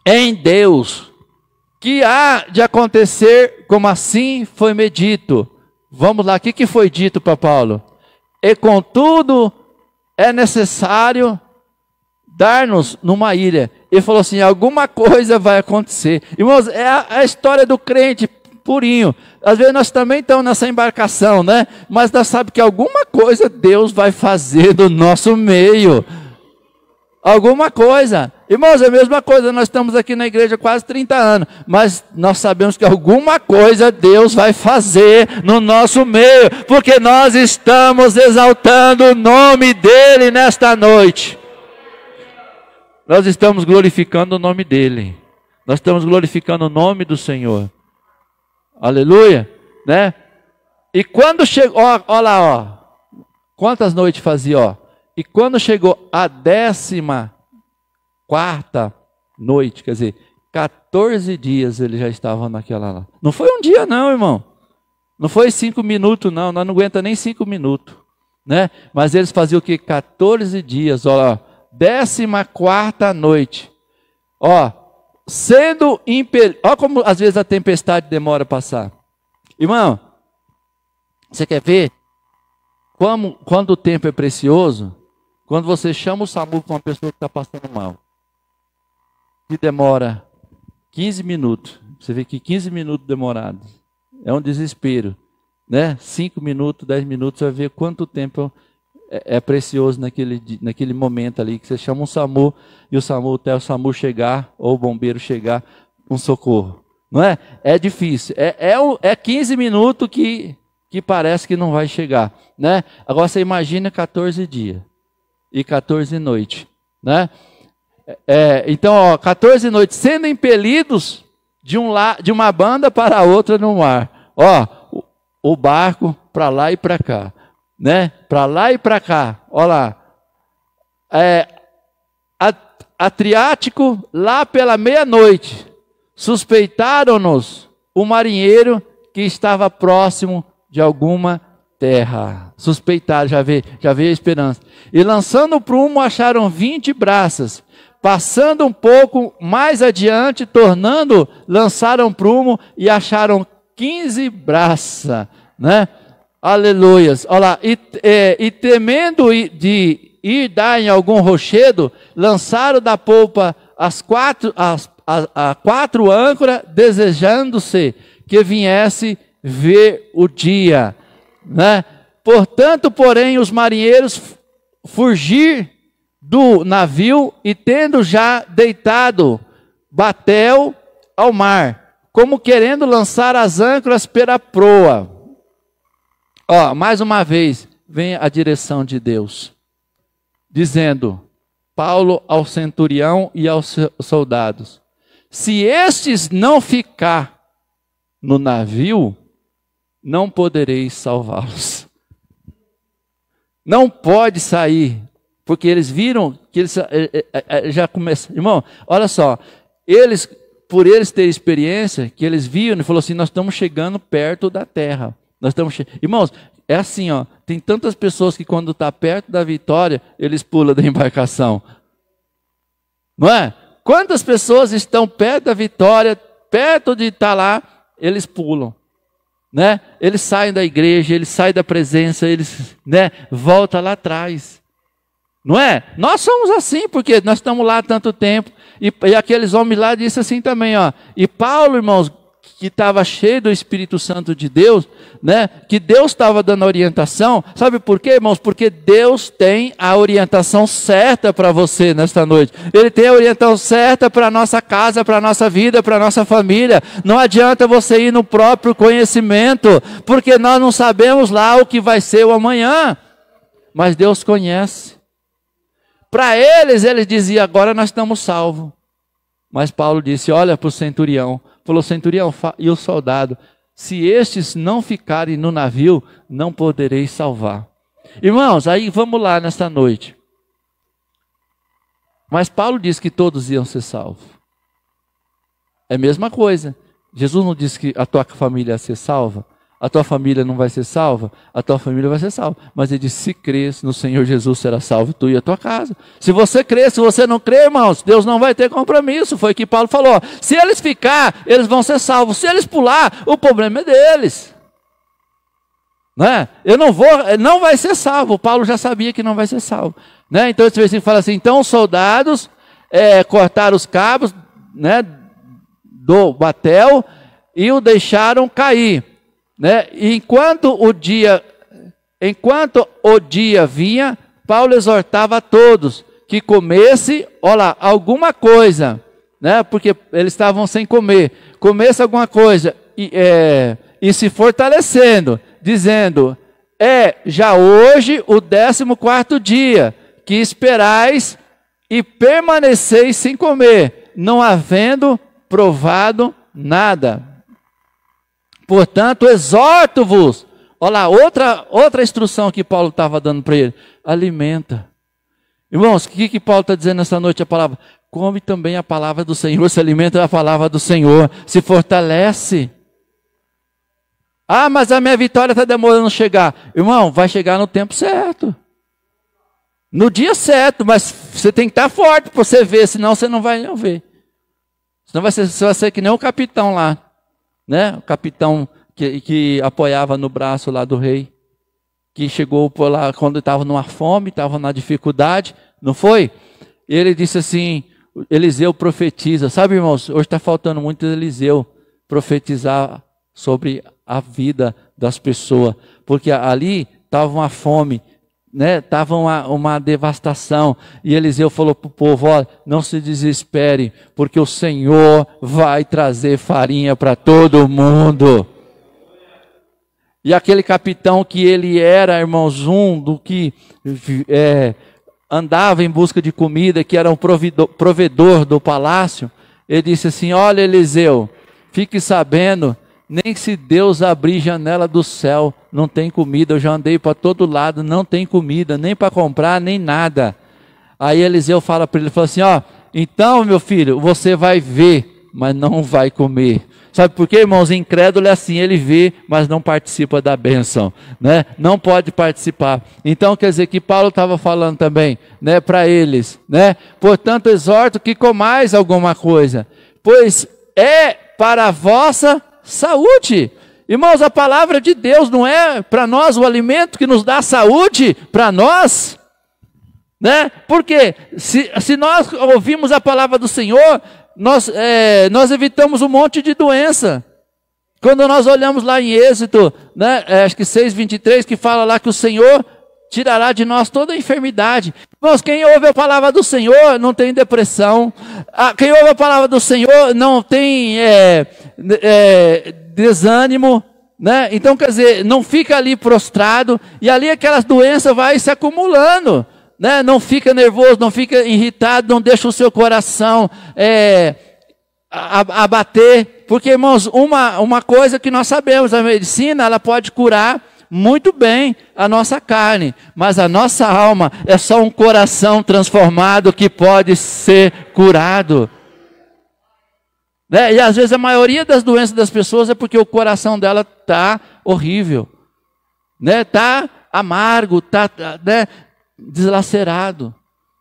Speaker 1: em Deus, que há de acontecer como assim foi me dito. Vamos lá, o que foi dito para Paulo? E contudo, é necessário dar-nos numa ilha. Ele falou assim, alguma coisa vai acontecer. Irmãos, é a história do crente purinho. Às vezes nós também estamos nessa embarcação, né? Mas nós sabemos que alguma coisa Deus vai fazer do nosso meio. Alguma coisa. Irmãos, é a mesma coisa, nós estamos aqui na igreja há quase 30 anos, mas nós sabemos que alguma coisa Deus vai fazer no nosso meio, porque nós estamos exaltando o nome dEle nesta noite. Nós estamos glorificando o nome dEle. Nós estamos glorificando o nome do Senhor. Aleluia, né? E quando chegou, ó lá, ó, quantas noites fazia, ó? E quando chegou a 14ª noite, quer dizer, 14 dias ele já estava naquela lá. Não foi um dia não, irmão. Não foi 5 minutos não, nós não aguenta nem 5 minutos, né? Mas eles faziam o que? 14 dias, ó lá, 14ª noite. Ó, sendo impelido, ó como às vezes a tempestade demora a passar. Irmão, você quer ver quando o tempo é precioso? Quando você chama o SAMU para uma pessoa que está passando mal, que demora 15 minutos, você vê que 15 minutos demorados, é um desespero, né? 5 minutos, 10 minutos, você vai ver quanto tempo é precioso naquele momento ali, que você chama um SAMU, e até o SAMU chegar, ou o bombeiro chegar, um socorro, não é? É difícil, é 15 minutos que parece que não vai chegar, né? Agora você imagina 14 dias. E 14 noites, né? Então, ó, 14 noites sendo impelidos de uma banda para a outra no mar. Ó, o barco para lá e para cá, né? Para lá e para cá. Ó lá. Adriático, lá pela meia-noite, suspeitaram-nos o marinheiro que estava próximo de alguma terra. Suspeitaram, já veio a esperança. E lançando o prumo, acharam 20 braças. Passando um pouco mais adiante, lançaram prumo e acharam 15 braças, né? Aleluias. Olha lá, e temendo de ir dar em algum rochedo, lançaram da polpa as 4 âncoras, desejando-se que viesse ver o dia, né? Portanto, porém, os marinheiros fugir do navio e tendo já deitado batel ao mar, como querendo lançar as âncoras pela proa. Ó, mais uma vez, vem a direção de Deus, dizendo, Paulo ao centurião e aos soldados, se estes não ficar no navio, não podereis salvá-los. Não pode sair Porque eles viram que eles já começaram. Irmão, olha só, eles, por eles terem experiência, que eles viram, ele falou assim, nós estamos chegando perto da terra. Irmãos, é assim, ó, tem tantas pessoas que quando está perto da vitória, eles pulam da embarcação. Não é? Quantas pessoas estão perto da vitória, perto de estar lá, eles pulam. Né? Eles saem da igreja, eles saem da presença, eles, né, voltam lá atrás. Não é? Nós somos assim, porque nós estamos lá há tanto tempo. E aqueles homens lá disseram assim também, ó. E Paulo, irmãos, que estava cheio do Espírito Santo de Deus, né? Que Deus estava dando orientação. Sabe por quê, irmãos? Porque Deus tem a orientação certa para você nesta noite. Ele tem a orientação certa para a nossa casa, para a nossa vida, para a nossa família. Não adianta você ir no próprio conhecimento, porque nós não sabemos lá o que vai ser o amanhã. Mas Deus conhece. Para eles, ele dizia, agora nós estamos salvos. Mas Paulo disse, olha para o centurião. Falou, centurião, e o soldado, se estes não ficarem no navio, não podereis salvar. Irmãos, aí vamos lá nesta noite. Mas Paulo disse que todos iam ser salvos. É a mesma coisa. Jesus não disse que a tua família ia ser salva? A tua família não vai ser salva? A tua família vai ser salva. Mas ele disse, se crês no Senhor Jesus, será salvo tu e a tua casa. Se você crê, se você não crê, irmãos, Deus não vai ter compromisso. Foi o que Paulo falou. Se eles ficar, eles vão ser salvos. Se eles pular, o problema é deles. Né? Eu não vou, não vai ser salvo. Paulo já sabia que não vai ser salvo. Né? Então esse versículo fala assim, então os soldados cortaram os cabos, né, do batel e o deixaram cair. Né? E enquanto o dia vinha, Paulo exortava a todos que comesse, olha lá, alguma coisa, né? Porque eles estavam sem comer, comesse alguma coisa e se fortalecendo, dizendo, já hoje o 14º dia que esperais e permaneceis sem comer, não havendo provado nada. Portanto, exorto-vos. Olha lá, outra instrução que Paulo estava dando para ele. Alimenta. Irmãos, o que Paulo está dizendo nessa noite? A palavra, come também a palavra do Senhor, se alimenta da palavra do Senhor, se fortalece. Ah, mas a minha vitória está demorando a chegar. Irmão, vai chegar no tempo certo. No dia certo, mas você tem que estar forte para você ver, senão você não vai nem ver. Senão você vai ser que nem o capitão lá. Né? O capitão que apoiava no braço lá do rei, que chegou por lá quando estava numa fome, estava na dificuldade, não foi? Ele disse assim, Eliseu profetiza, sabe, irmãos, hoje está faltando muito Eliseu profetizar sobre a vida das pessoas, porque ali estava uma fome, né? Estava uma devastação, e Eliseu falou para o povo, ó, não se desespere, porque o Senhor vai trazer farinha para todo mundo. E aquele capitão que ele era, irmãos, do que andava em busca de comida, que era um provedor do palácio, ele disse assim, olha Eliseu, fique sabendo, nem se Deus abrir janela do céu, não tem comida, eu já andei para todo lado, não tem comida, nem para comprar, nem nada. Aí Eliseu fala para ele, fala assim, ó, então meu filho, você vai ver, mas não vai comer. Sabe por quê, irmãos? Incrédulo é assim, ele vê, mas não participa da bênção, né? Não pode participar. Então quer dizer que Paulo estava falando também, né, para eles, né? Portanto, exorto que comais alguma coisa, pois é para a vossa saúde. Irmãos, a palavra de Deus não é para nós o alimento que nos dá saúde para nós, né? Porque se nós ouvimos a palavra do Senhor, nós evitamos um monte de doença. Quando nós olhamos lá em Êxodo, né, acho que 6:23, que fala lá que o Senhor tirará de nós toda a enfermidade. Irmãos, quem ouve a palavra do Senhor não tem depressão. Quem ouve a palavra do Senhor não tem desânimo, né? Então, quer dizer, não fica ali prostrado, e ali aquelas doenças vai se acumulando, né? Não fica nervoso, não fica irritado, não deixa o seu coração abater, porque, irmãos, uma coisa que nós sabemos, a medicina, ela pode curar muito bem a nossa carne, mas a nossa alma é só um coração transformado que pode ser curado. Né? E às vezes a maioria das doenças das pessoas é porque o coração dela está horrível, né? Está amargo, está né, deslacerado.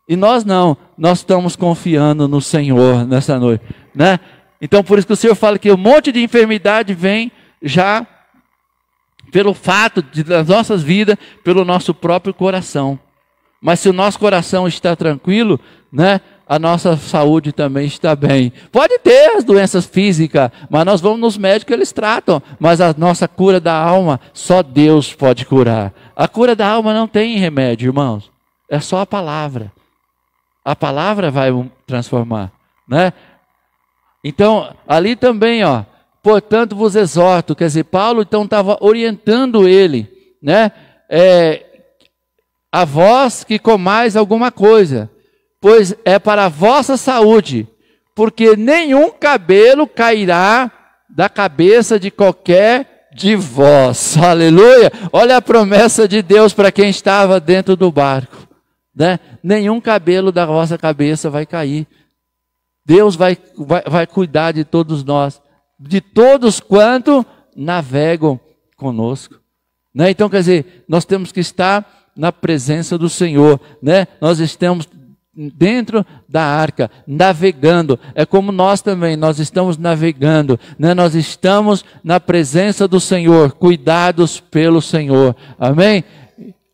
Speaker 1: E nós não, nós estamos confiando no Senhor nessa noite. Né? Então por isso que o Senhor fala que um monte de enfermidade vem já pelo fato das nossas vidas, pelo nosso próprio coração. Mas se o nosso coração está tranquilo, né, a nossa saúde também está bem. Pode ter as doenças físicas, mas nós vamos nos médicos, eles tratam. Mas a nossa cura da alma, só Deus pode curar. A cura da alma não tem remédio, irmãos. É só a palavra. A palavra vai transformar, né? Então, ali também, ó, portanto vos exorto, quer dizer, Paulo então estava orientando ele, né? A vós que comais alguma coisa, pois é para a vossa saúde, porque nenhum cabelo cairá da cabeça de qualquer de vós. Aleluia! Olha a promessa de Deus para quem estava dentro do barco, né? Nenhum cabelo da vossa cabeça vai cair. Deus vai cuidar de todos nós, de todos quanto navegam conosco. Né? Então, quer dizer, nós temos que estar na presença do Senhor. Né? Nós estamos dentro da arca, navegando. É como nós também, nós estamos navegando. Né? Nós estamos na presença do Senhor, cuidados pelo Senhor. Amém?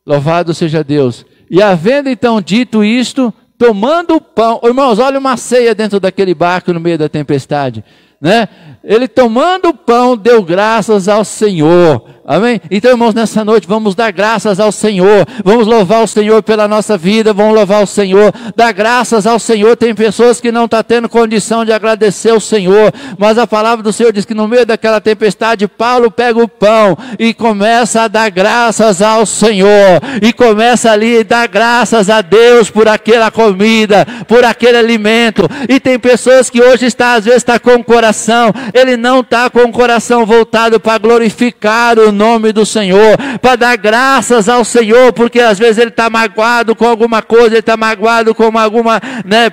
Speaker 1: Louvado seja Deus. E havendo então dito isto, tomando o pão, irmãos, olha uma ceia dentro daquele barco no meio da tempestade, né? Ele tomando o pão, deu graças ao Senhor. Amém? Então, irmãos, nessa noite vamos dar graças ao Senhor. Vamos louvar o Senhor pela nossa vida. Vamos louvar o Senhor. Dar graças ao Senhor. Tem pessoas que não estão tendo condição de agradecer ao Senhor. Mas a palavra do Senhor diz que no meio daquela tempestade, Paulo pega o pão e começa a dar graças ao Senhor. E começa ali a dar graças a Deus por aquela comida, por aquele alimento. E tem pessoas que hoje às vezes está com o coração, ele não está com o coração voltado para glorificar o nome do Senhor, para dar graças ao Senhor, porque às vezes ele está magoado com alguma coisa, ele está magoado com alguma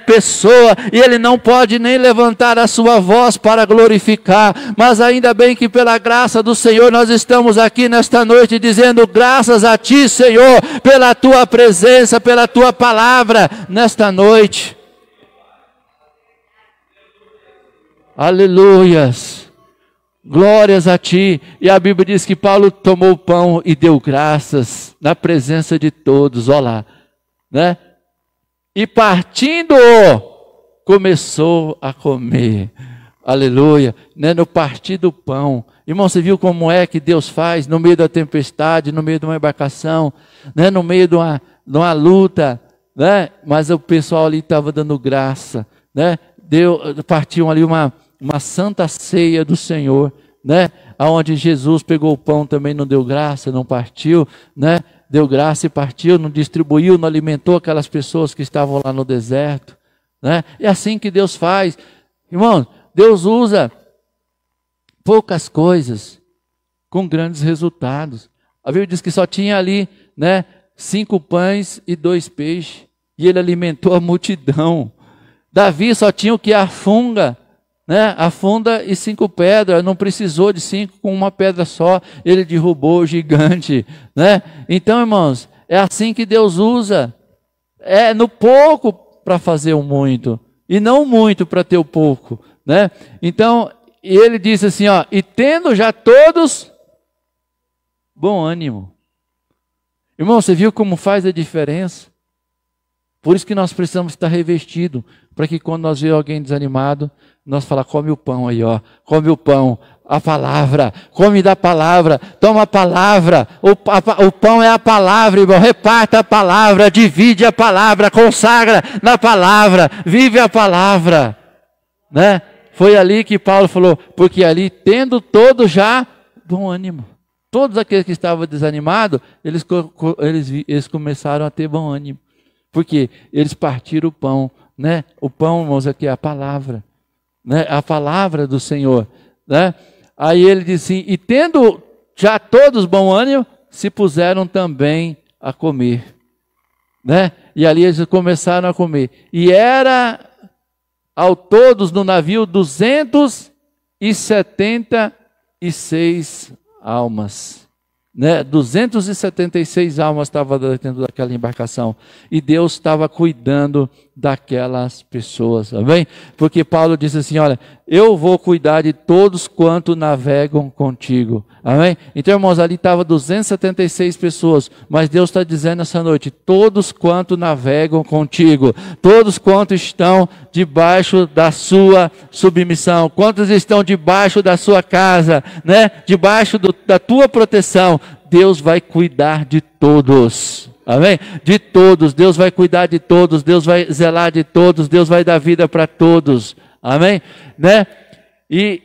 Speaker 1: pessoa, e ele não pode nem levantar a sua voz para glorificar. Mas ainda bem que pela graça do Senhor nós estamos aqui nesta noite dizendo graças a Ti, Senhor, pela Tua presença, pela Tua palavra nesta noite. Aleluias, glórias a Ti. E a Bíblia diz que Paulo tomou o pão e deu graças na presença de todos, olha lá, né? E partindo, começou a comer, aleluia, né? No partir do pão. Irmão, você viu como é que Deus faz no meio da tempestade, no meio de uma embarcação, né? No meio de uma luta, né? Mas o pessoal ali estava dando graça, né? Partiam ali uma santa ceia do Senhor, né? Aonde Jesus pegou o pão também, não deu graça, não partiu, né? Deu graça e partiu, não distribuiu, não alimentou aquelas pessoas que estavam lá no deserto, né? É assim que Deus faz. Irmão, Deus usa poucas coisas com grandes resultados. A Bíblia diz que só tinha ali, né, 5 pães e 2 peixes, e ele alimentou a multidão. Davi só tinha o que? A funda, né? A funda e 5 pedras, não precisou de 5, com uma pedra só, ele derrubou o gigante, né? Então, irmãos, é assim que Deus usa, é no pouco para fazer o muito, e não muito para ter o pouco, né? Então, ele disse assim, ó, e tendo já todos bom ânimo. Irmão, você viu como faz a diferença? Por isso que nós precisamos estar revestidos, para que quando nós vemos alguém desanimado, nós falamos, come o pão aí, ó, come o pão, a palavra, come da palavra, toma a palavra, o pão é a palavra, irmão, reparta a palavra, divide a palavra, consagra na palavra, vive a palavra, né? Foi ali que Paulo falou, porque ali tendo todos já bom ânimo. Todos aqueles que estavam desanimados, eles começaram a ter bom ânimo. Porque eles partiram o pão, né? O pão, irmãos, aqui é a palavra, né? A palavra do Senhor, né? Aí ele diz assim, e tendo já todos bom ânimo, se puseram também a comer, né? E ali eles começaram a comer. E era ao todos no navio 276 almas. Né? 276 almas estavam dentro daquela embarcação. E Deus estava cuidando daquelas pessoas. Amém? Porque Paulo disse assim, olha, eu vou cuidar de todos quanto navegam contigo. Amém? Então, irmãos, ali estava 276 pessoas. Mas Deus está dizendo essa noite, todos quanto navegam contigo. Todos quanto estão debaixo da sua submissão. Quantos estão debaixo da sua casa, né? Debaixo da tua proteção. Deus vai cuidar de todos. Amém? De todos. Deus vai cuidar de todos. Deus vai zelar de todos. Deus vai dar vida para todos. Amém? Né? E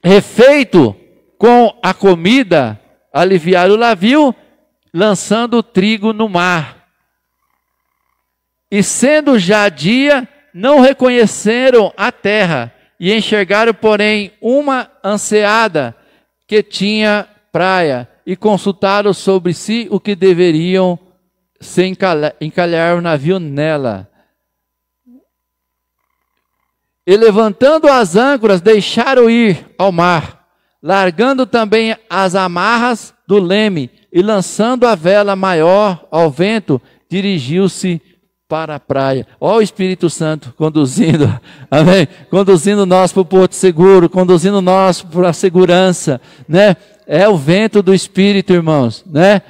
Speaker 1: refeito com a comida, aliviar o navio, lançando o trigo no mar. E sendo já dia, não reconheceram a terra, e enxergaram, porém, uma enseada que tinha praia, e consultaram sobre si o que deveriam se encalhar o navio nela. E levantando as âncoras, deixaram ir ao mar, largando também as amarras do leme, e lançando a vela maior ao vento, dirigiu-se para a praia. Ó o Espírito Santo conduzindo, amém? Conduzindo nós para o porto seguro, conduzindo nós para a segurança, né? É o vento do Espírito, irmãos, né?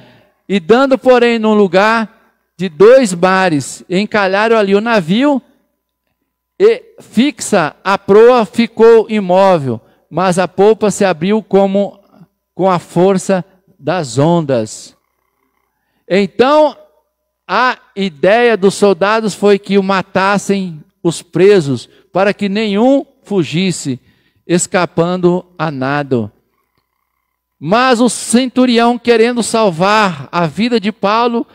Speaker 1: E dando, porém, num lugar de 2 mares, encalharam ali o navio, e fixa a proa ficou imóvel, mas a polpa se abriu com a força das ondas. Então, a ideia dos soldados foi que o matassem os presos, para que nenhum fugisse, escapando a nado. Mas o centurião, querendo salvar a vida de Paulo,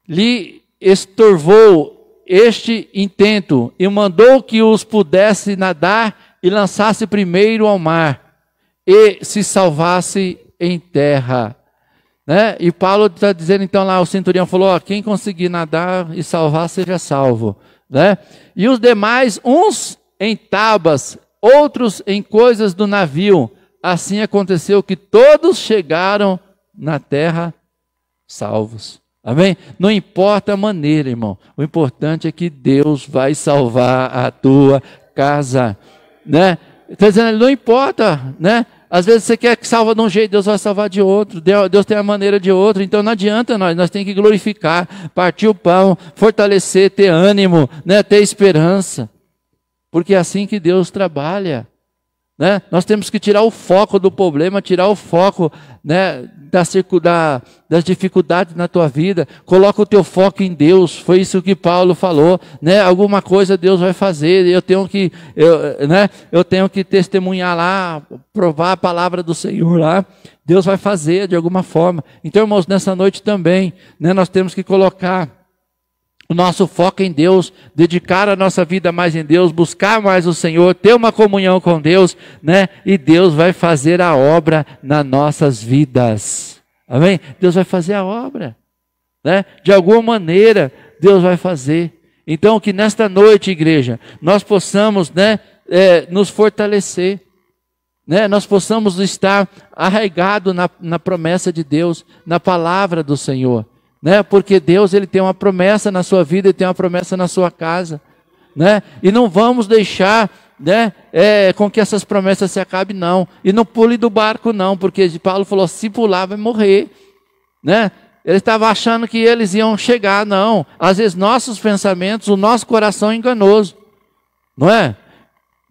Speaker 1: lhe estorvou este intento e mandou que os pudesse nadar e lançasse primeiro ao mar e se salvasse em terra. Né? E Paulo está dizendo então lá, o centurião falou, ó, quem conseguir nadar e salvar, seja salvo. Né? E os demais, uns em tábuas, outros em coisas do navio. Assim aconteceu que todos chegaram na terra salvos. Amém? Não importa a maneira, irmão. O importante é que Deus vai salvar a tua casa. Né? Está dizendo, não importa, né? Às vezes você quer que salva de um jeito, Deus vai salvar de outro. Deus tem a maneira de outro. Então não adianta nós temos que glorificar, partir o pão, fortalecer, ter ânimo, né? Ter esperança. Porque é assim que Deus trabalha. Né? Nós temos que tirar o foco do problema, tirar o foco, né, das dificuldades na tua vida. Coloca o teu foco em Deus. Foi isso que Paulo falou, né? Alguma coisa Deus vai fazer. Eu tenho que testemunhar lá, provar a palavra do Senhor lá. Deus vai fazer de alguma forma. Então, irmãos, nessa noite também, né, nós temos que colocar o nosso foco em Deus, dedicar a nossa vida mais em Deus, buscar mais o Senhor, ter uma comunhão com Deus, né? E Deus vai fazer a obra nas nossas vidas. Amém? Deus vai fazer a obra, né? De alguma maneira, Deus vai fazer. Então, que nesta noite, igreja, nós possamos, né, nos fortalecer, né? Nós possamos estar arraigados na promessa de Deus, na palavra do Senhor. Né? Porque Deus, Ele tem uma promessa na sua vida, Ele tem uma promessa na sua casa, né? E não vamos deixar, né, com que essas promessas se acabem, não. E não pule do barco, não, porque Paulo falou, se pular vai morrer, né? Ele estava achando que eles iam chegar, não. Às vezes nossos pensamentos, o nosso coração é enganoso, não é?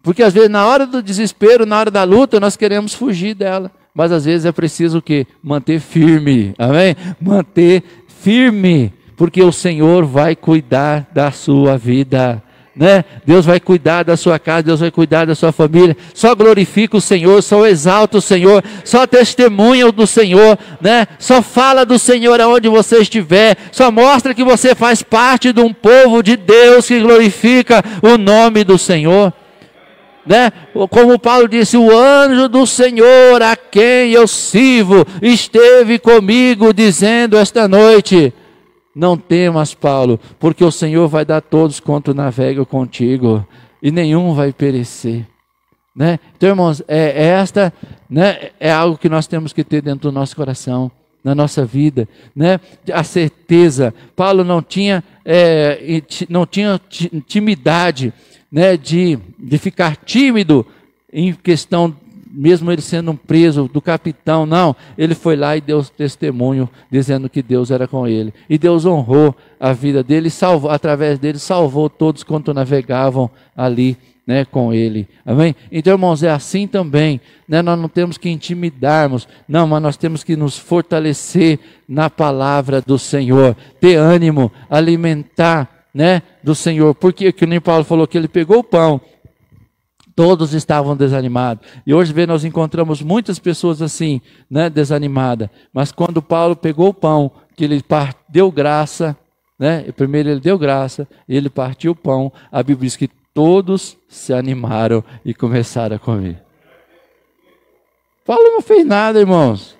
Speaker 1: Porque às vezes na hora do desespero, na hora da luta, nós queremos fugir dela. Mas às vezes é preciso o quê? Manter firme, amém? Manter firme, porque o Senhor vai cuidar da sua vida, né? Deus vai cuidar da sua casa, Deus vai cuidar da sua família. Só glorifica o Senhor, só exalta o Senhor, só testemunha do Senhor, né? Só fala do Senhor aonde você estiver, só mostra que você faz parte de um povo de Deus que glorifica o nome do Senhor. né? Como Paulo disse, o anjo do Senhor a quem eu sirvo esteve comigo dizendo esta noite, não temas, Paulo, porque o Senhor vai dar todos quanto navegam contigo e nenhum vai perecer, né? Então, irmãos, esta, né, é algo que nós temos que ter dentro do nosso coração, na nossa vida, né? A certeza. Paulo não tinha intimidade, né, de ficar tímido em questão, mesmo ele sendo um preso do capitão, não, ele foi lá e deu testemunho, dizendo que Deus era com ele, e Deus honrou a vida dele, salvou, através dele, salvou todos quanto navegavam ali, né, com ele, amém? Então, irmãos, é assim também, né? Nós não temos que intimidarmos, não, mas nós temos que nos fortalecer na palavra do Senhor, ter ânimo, alimentar, né, do Senhor, porque que nem Paulo falou que ele pegou o pão, todos estavam desanimados, e hoje nós encontramos muitas pessoas assim, né, desanimadas, mas quando Paulo pegou o pão, que ele deu graça, né, primeiro ele deu graça, e ele partiu o pão, a Bíblia diz que todos se animaram e começaram a comer. Paulo não fez nada, irmãos,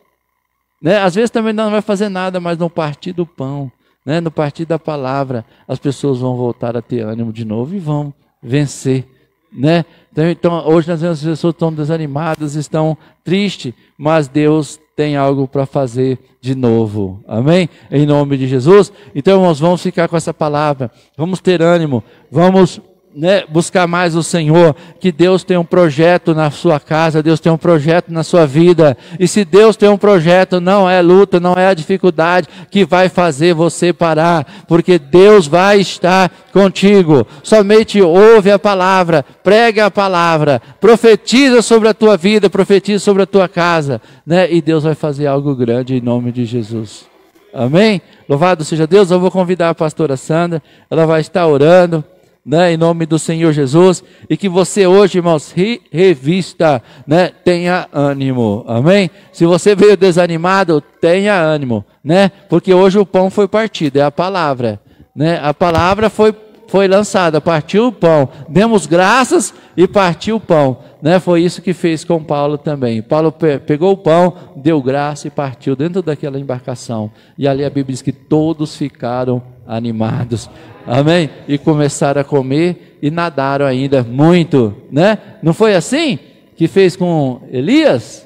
Speaker 1: né? Às vezes também não vai fazer nada, mas no partir do pão, né? No partir da palavra, as pessoas vão voltar a ter ânimo de novo e vão vencer, né? Então hoje as pessoas estão desanimadas, estão tristes, mas Deus tem algo para fazer de novo, amém? Em nome de Jesus. Então, irmãos, vamos ficar com essa palavra, vamos ter ânimo, vamos, né, buscar mais o Senhor, que Deus tem um projeto na sua casa, Deus tem um projeto na sua vida, e se Deus tem um projeto, não é luta, não é a dificuldade que vai fazer você parar, porque Deus vai estar contigo, somente ouve a palavra, prega a palavra, profetiza sobre a tua vida, profetiza sobre a tua casa, né, e Deus vai fazer algo grande em nome de Jesus, amém? Louvado seja Deus. Eu vou convidar a pastora Sandra, ela vai estar orando, né, em nome do Senhor Jesus, e que você hoje, irmãos, revista, né, tenha ânimo, amém? Se você veio desanimado, tenha ânimo, né, porque hoje o pão foi partido, é a palavra, né, a palavra foi lançada, partiu o pão, demos graças e partiu o pão, né, foi isso que fez com Paulo também. Paulo pegou o pão, deu graça e partiu dentro daquela embarcação, e ali a Bíblia diz que todos ficaram animados, amém? E começaram a comer e nadaram ainda muito, né? Não foi assim que fez com Elias?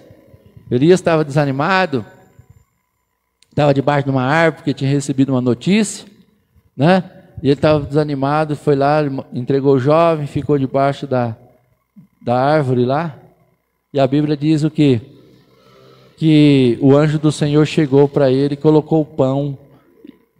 Speaker 1: Elias estava desanimado, estava debaixo de uma árvore porque tinha recebido uma notícia, né? E ele estava desanimado, foi lá, entregou o jovem, ficou debaixo da árvore lá, e a Bíblia diz o quê? Que o anjo do Senhor chegou para ele e colocou o pão,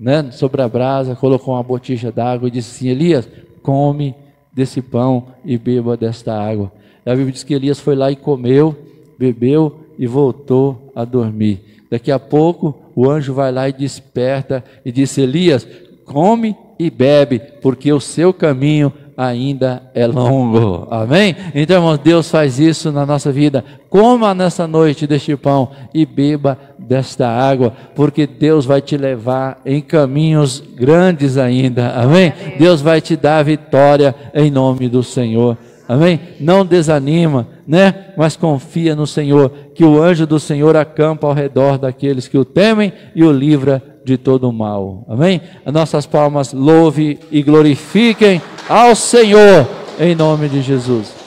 Speaker 1: né, sobre a brasa, colocou uma botija d'água e disse assim: Elias, come desse pão e beba desta água. E a Bíblia diz que Elias foi lá e comeu, bebeu e voltou a dormir. Daqui a pouco o anjo vai lá e desperta e disse: Elias, come e bebe, porque o seu caminho ainda é longo, amém? Então, irmãos, Deus faz isso na nossa vida. Coma nessa noite deste pão e beba desta água, porque Deus vai te levar em caminhos grandes ainda, amém? Deus vai te dar vitória em nome do Senhor, amém? Não desanima, né? Mas confia no Senhor, que o anjo do Senhor acampa ao redor daqueles que o temem e o livra de todo o mal, amém? As nossas palmas louve e glorifiquem ao Senhor, em nome de Jesus.